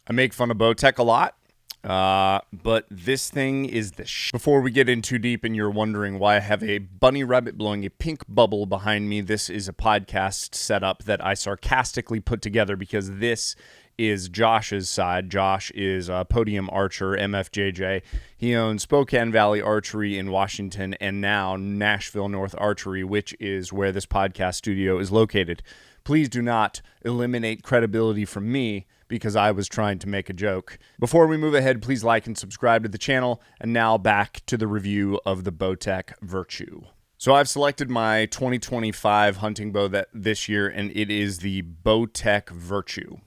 I make fun of Bowtech a lot, but this thing is the Before we get in too deep and you're wondering why I have a bunny rabbit blowing a pink bubble behind me, this is a podcast setup that I sarcastically put together because this is Josh's side. Josh is a podium archer, MFJJ. He owns Spokane Valley Archery in Washington and now Nashville North Archery, which is where this podcast studio is located. Please do not eliminate credibility from me because I was trying to make a joke. Before we move ahead, please like and subscribe to the channel. And now back to the review of the Bowtech Virtue. So I've selected my 2025 hunting bow this year, and it is the Bowtech Virtue.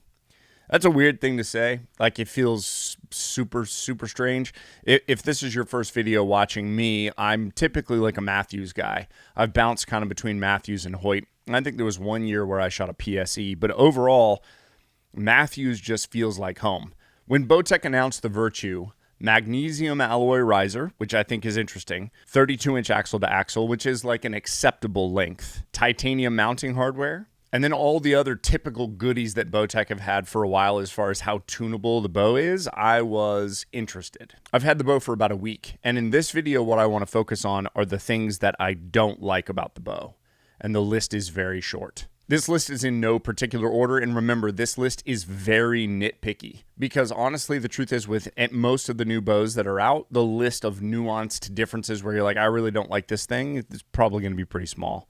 That's a weird thing to say. Like, it feels super, super strange. If this is your first video watching me, I'm typically like a Matthews guy. I've bounced kind of between Matthews and Hoyt. And I think there was one year where I shot a PSE, but overall, Matthews just feels like home. When Bowtech announced the Virtue, magnesium alloy riser, which I think is interesting, 32-inch axle to axle, which is like an acceptable length, titanium mounting hardware, and then all the other typical goodies that Bowtech have had for a while as far as how tunable the bow is, I was interested. I've had the bow for about a week, and in this video, what I want to focus on are the things that I don't like about the bow, and the list is very short. This list is in no particular order, and remember, this list is very nitpicky because honestly, the truth is with most of the new bows that are out, the list of nuanced differences where you're like, I really don't like this thing, it's probably going to be pretty small.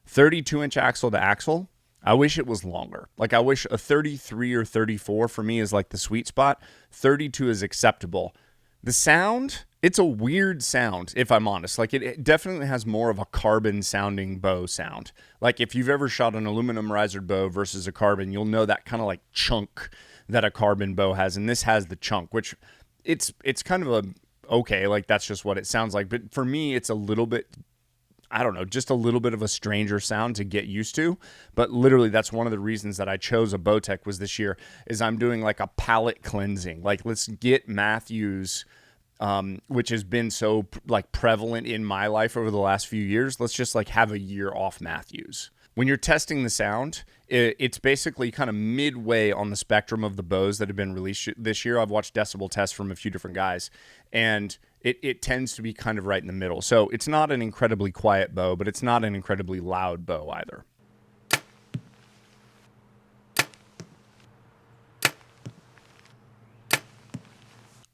32-inch axle to axle, I wish it was longer. Like, I wish a 33 or 34 for me is like the sweet spot. 32 is acceptable. The sound, it's a weird sound, if I'm honest. Like, it definitely has more of a carbon sounding bow sound. Like, if you've ever shot an aluminum risered bow versus a carbon, you'll know that kind of like chunk that a carbon bow has. And this has the chunk, which it's kind of okay, like that's just what it sounds like. But for me, it's a little bit, I don't know, just a little bit of a stranger sound to get used to. But literally, that's one of the reasons that I chose a Bowtech was this year is I'm doing like a palate cleansing. Like, let's get Matthews, which has been so like prevalent in my life over the last few years. Let's just like have a year off Matthews. When you're testing the sound, it's basically kind of midway on the spectrum of the bows that have been released this year. I've watched decibel tests from a few different guys, and it tends to be kind of right in the middle. So it's not an incredibly quiet bow, but it's not an incredibly loud bow either.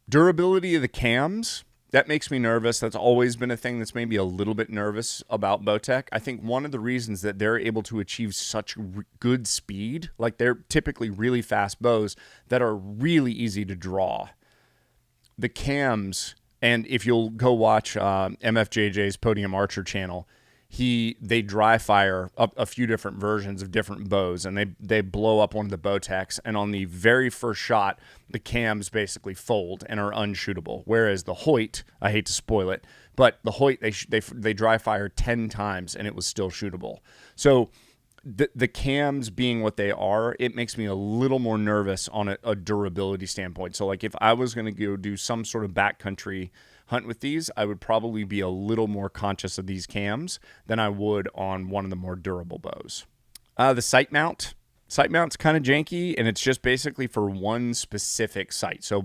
Durability of the cams, that makes me nervous. That's always been a thing that's made me a little bit nervous about Bowtech. I think one of the reasons that they're able to achieve such good speed, like they're typically really fast bows that are really easy to draw. The cams, and if you'll go watch MFJJ's Podium Archer channel, they dry fire up a few different versions of different bows, and they blow up one of the Bowtechs, and on the very first shot, the cams basically fold and are unshootable. Whereas the Hoyt, I hate to spoil it, but the Hoyt, they dry fire 10 times and it was still shootable. So the cams being what they are, it makes me a little more nervous on a durability standpoint. So like if I was going to go do some sort of backcountry hunt with these, I would probably be a little more conscious of these cams than I would on one of the more durable bows. The sight mount's kind of janky, and it's just basically for one specific sight. So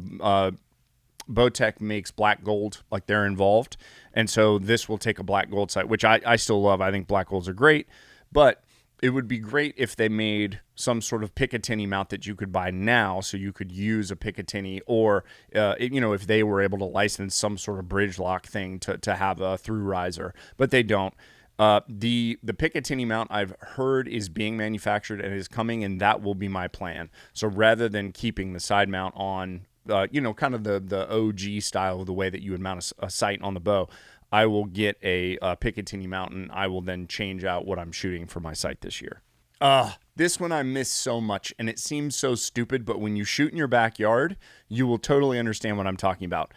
Bowtech makes black gold, like they're involved, and so this will take a black gold sight, which I still love. I think black golds are great, but it would be great if they made some sort of Picatinny mount that you could buy now, so you could use a Picatinny, or if they were able to license some sort of bridge lock thing to have a through riser, but they don't. The Picatinny mount I've heard is being manufactured and is coming, and that will be my plan. So rather than keeping the side mount on, kind of the OG style of the way that you would mount a sight on the bow, I will get a Picatinny mount, and I will then change out what I'm shooting for my sight this year. This one I miss so much, and it seems so stupid, but when you shoot in your backyard, you will totally understand what I'm talking about.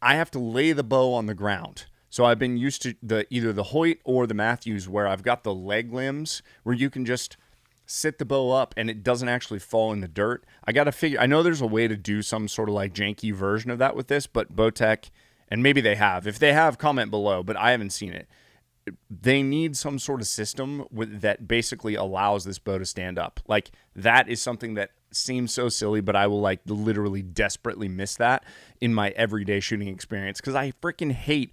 I have to lay the bow on the ground. So I've been used to either the Hoyt or the Matthews where I've got the leg limbs where you can just sit the bow up and it doesn't actually fall in the dirt. I know there's a way to do some sort of like janky version of that with this, but Bowtech, and maybe they have. If they have, comment below, but I haven't seen it. They need some sort of system that basically allows this bow to stand up. Like, that is something that seems so silly, but I will like literally desperately miss that in my everyday shooting experience because I freaking hate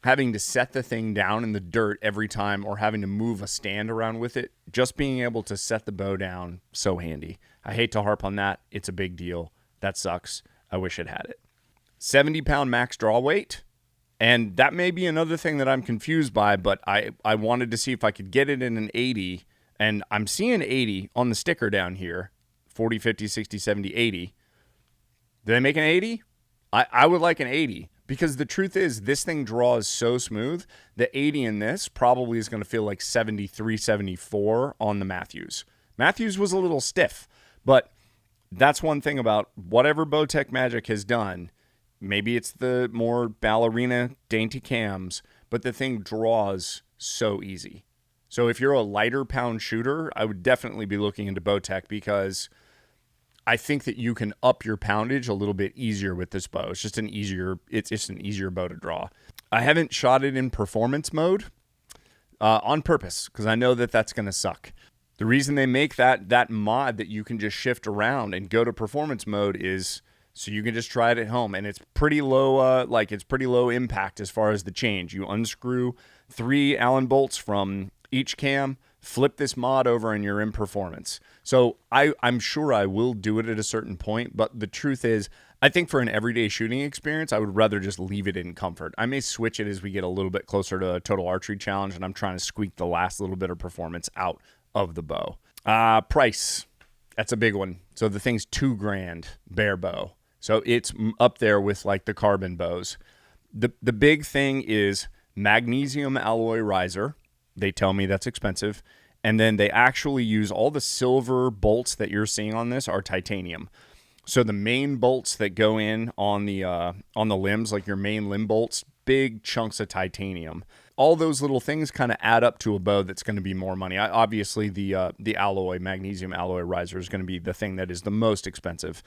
having to set the thing down in the dirt every time or having to move a stand around with it. Just being able to set the bow down, so handy. I hate to harp on that. It's a big deal. That sucks. I wish it had it. 70-pound max draw weight. And that may be another thing that I'm confused by, but I wanted to see if I could get it in an 80. And I'm seeing 80 on the sticker down here. 40, 50, 60, 70, 80. Did they make an 80? I would like an 80. Because the truth is, this thing draws so smooth, the 80 in this probably is going to feel like 73, 74 on the Matthews. Matthews was a little stiff, but that's one thing about whatever Bowtech Magic has done. Maybe it's the more ballerina dainty cams, but the thing draws so easy. So if you're a lighter pound shooter, I would definitely be looking into Bowtech because I think that you can up your poundage a little bit easier with this bow. It's just an easier bow to draw. I haven't shot it in performance mode on purpose because I know that that's going to suck. The reason they make that mod that you can just shift around and go to performance mode is so you can just try it at home, and it's pretty low. It's pretty low impact as far as the change. You unscrew 3 Allen bolts from each cam. Flip this mod over and you're in performance. So I'm sure I will do it at a certain point, but the truth is, I think for an everyday shooting experience, I would rather just leave it in comfort. I may switch it as we get a little bit closer to a total archery challenge, and I'm trying to squeak the last little bit of performance out of the bow. Price, that's a big one. So the thing's $2,000 bare bow. So it's up there with like the carbon bows. The big thing is magnesium alloy riser. They tell me that's expensive. And then they actually use all the silver bolts that you're seeing on this are titanium. So the main bolts that go in on the limbs, like your main limb bolts, big chunks of titanium. All those little things kind of add up to a bow that's going to be more money. Obviously, the magnesium alloy riser is going to be the thing that is the most expensive.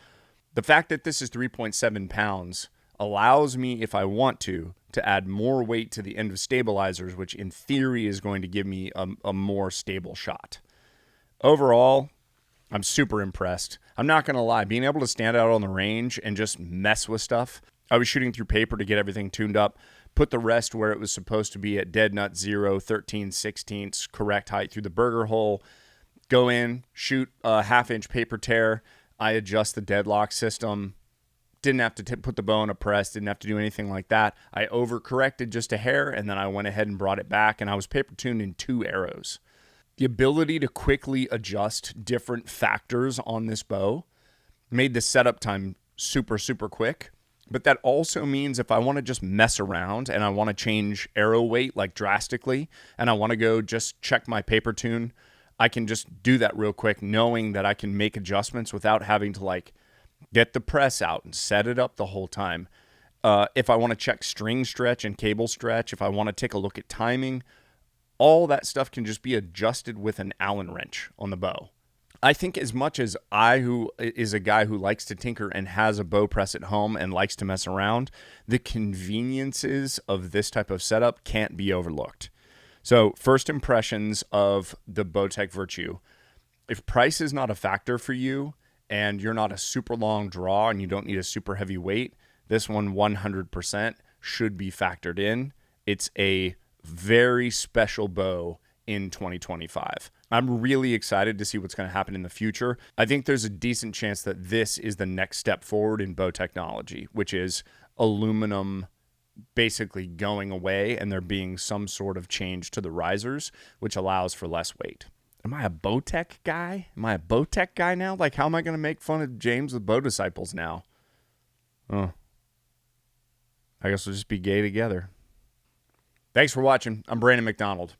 The fact that this is 3.7 pounds allows me, if I want to add more weight to the end of stabilizers, which in theory is going to give me a more stable shot. Overall, I'm super impressed. I'm not going to lie. Being able to stand out on the range and just mess with stuff. I was shooting through paper to get everything tuned up, put the rest where it was supposed to be at dead nut 0, 13/16 correct height through the burger hole, go in, shoot a half-inch paper tear. I adjust the deadlock system. Didn't have to put the bow in a press, didn't have to do anything like that. I overcorrected just a hair, and then I went ahead and brought it back, and I was paper tuned in 2 arrows. The ability to quickly adjust different factors on this bow made the setup time super, super quick. But that also means if I want to just mess around and I want to change arrow weight like drastically, and I want to go just check my paper tune, I can just do that real quick, knowing that I can make adjustments without having to like get the press out and set it up the whole time. If I want to check string stretch and cable stretch, if I want to take a look at timing, all that stuff can just be adjusted with an Allen wrench on the bow. I think as much as who is a guy who likes to tinker and has a bow press at home and likes to mess around, the conveniences of this type of setup can't be overlooked. So first impressions of the Bowtech Virtue. If price is not a factor for you, and you're not a super long draw and you don't need a super heavy weight, this one 100% should be factored in. It's a very special bow in 2025. I'm really excited to see what's going to happen in the future. I think there's a decent chance that this is the next step forward in bow technology, which is aluminum basically going away and there being some sort of change to the risers, which allows for less weight. Am I a Bowtech guy? Am I a Bowtech guy now? Like, how am I going to make fun of James with Bow Disciples now? Oh. I guess we'll just be gay together. Thanks for watching. I'm Brandon McDonald.